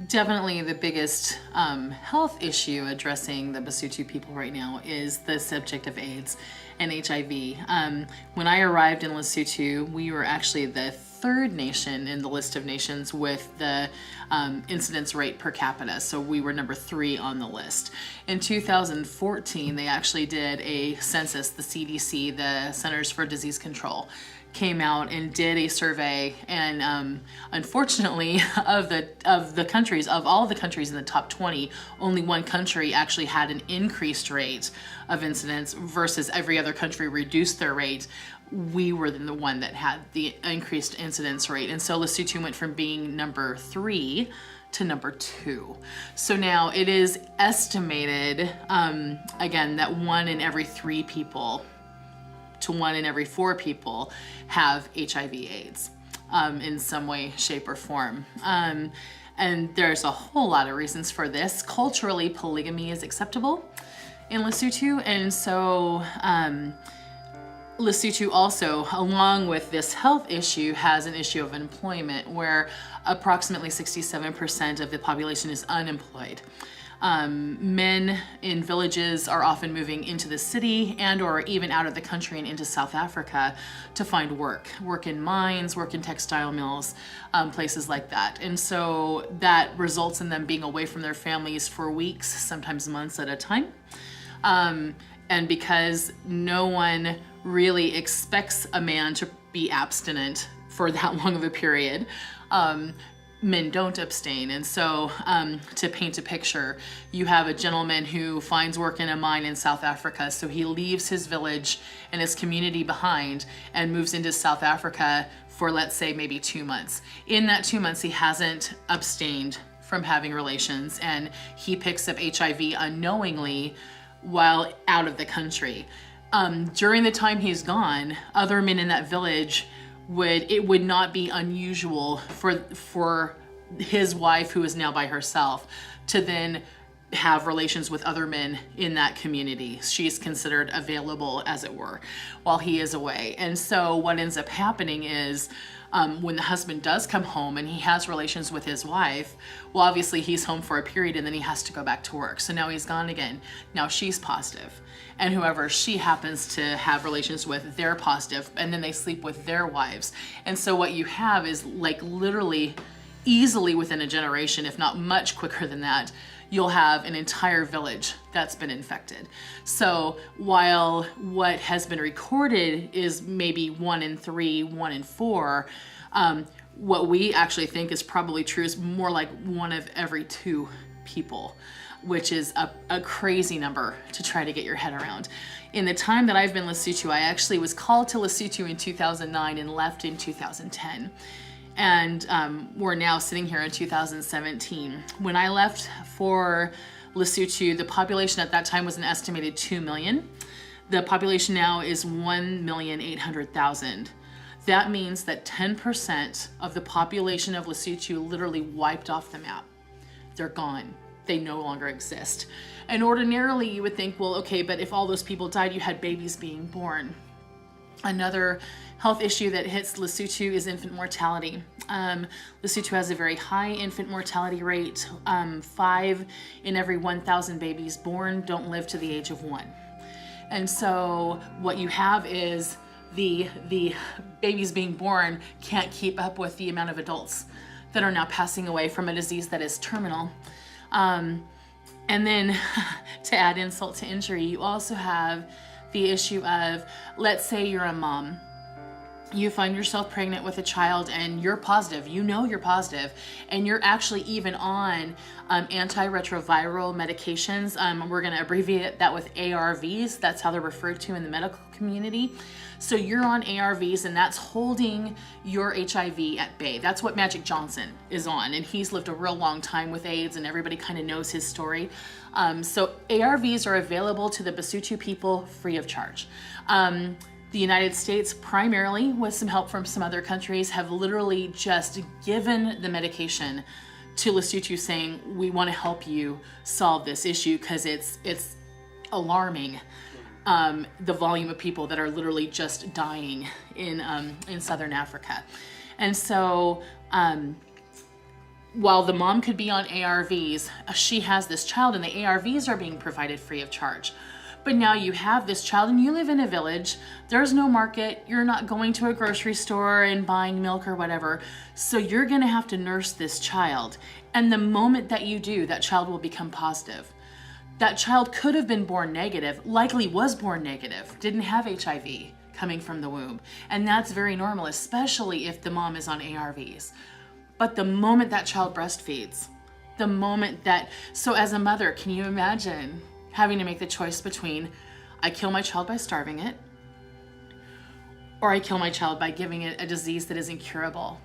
definitely the biggest health issue addressing the Basotho people right now is the subject of AIDS and HIV. When I arrived in Lesotho, we were actually the third nation in the list of nations with the incidence rate per capita. So we were number 3 on the list. In 2014, they actually did a census, the CDC, the Centers for Disease Control, came out and did a survey, and unfortunately of the countries, of all the countries in the top 20, only one country actually had an increased rate of incidence versus every other country reduced their rate. We were the one that had the increased incidence rate, and so Lesotho went from being number 3 to number 2. So now it is estimated, again, that 1 in every 3 people to 1 in every 4 people have HIV/AIDS in some way, shape, or form. And there's a whole lot of reasons for this. Culturally, polygamy is acceptable in Lesotho, and so Lesotho also, along with this health issue, has an issue of employment where approximately 67% of the population is unemployed. Men in villages are often moving into the city and or even out of the country and into South Africa to find work in mines, work in textile mills, places like that. And so that results in them being away from their families for weeks, sometimes months at a time. And because no one really expects a man to be abstinent for that long of a period, men don't abstain. And so to paint a picture, you have a gentleman who finds work in a mine in South Africa. So he leaves his village and his community behind and moves into South Africa for, let's say, maybe 2 months. In that 2 months, he hasn't abstained from having relations, and he picks up HIV unknowingly while out of the country. During the time he's gone, other men in that village would not be unusual for his wife, who is now by herself, to then have relations with other men in that community. She's considered available, as it were, while he is away. And so what ends up happening is when the husband does come home and he has relations with his wife, well, obviously he's home for a period and then he has to go back to work. So now he's gone again. Now she's positive. And whoever she happens to have relations with, they're positive, and then they sleep with their wives. And so what you have is, like, literally easily within a generation, if not much quicker than that, you'll have an entire village that's been infected. So while what has been recorded is maybe 1 in 3, 1 in 4, what we actually think is probably true is more like 1 of every 2 people, which is a crazy number to try to get your head around. In the time that I've been Lesotho, I actually was called to Lesotho in 2009 and left in 2010. And we're now sitting here in 2017. When I left for Lesotho, the population at that time was an estimated 2 million. The population now is 1,800,000. That means that 10% of the population of Lesotho literally wiped off the map. They're gone. They no longer exist. And ordinarily you would think, well, okay, but if all those people died, you had babies being born. Another health issue that hits Lesotho is infant mortality. Lesotho has a very high infant mortality rate. 5 in every 1,000 babies born don't live to the age of 1. And so what you have is the babies being born can't keep up with the amount of adults that are now passing away from a disease that is terminal. And then to add insult to injury, you also have the issue of, let's say you're a mom. You find yourself pregnant with a child and you're positive, you know you're positive, and you're actually even on antiretroviral medications. We're going to abbreviate that with ARVs. That's how they're referred to in the medical community. So you're on ARVs and that's holding your HIV at bay. That's what Magic Johnson is on, and he's lived a real long time with AIDS and everybody kind of knows his story. So ARVs are available to the Basotho people free of charge. The United States, primarily with some help from some other countries, have literally just given the medication to Lesotho, saying, we want to help you solve this issue because it's alarming, the volume of people that are literally just dying in Southern Africa. And so while the mom could be on ARVs, she has this child and the ARVs are being provided free of charge. But now you have this child and you live in a village, there's no market, you're not going to a grocery store and buying milk or whatever. So you're gonna have to nurse this child. And the moment that you do, that child will become positive. That child could have been born negative, likely was born negative, didn't have HIV coming from the womb. And that's very normal, especially if the mom is on ARVs. But the moment that child breastfeeds, the moment that, so as a mother, can you imagine having to make the choice between I kill my child by starving it, or I kill my child by giving it a disease that is incurable?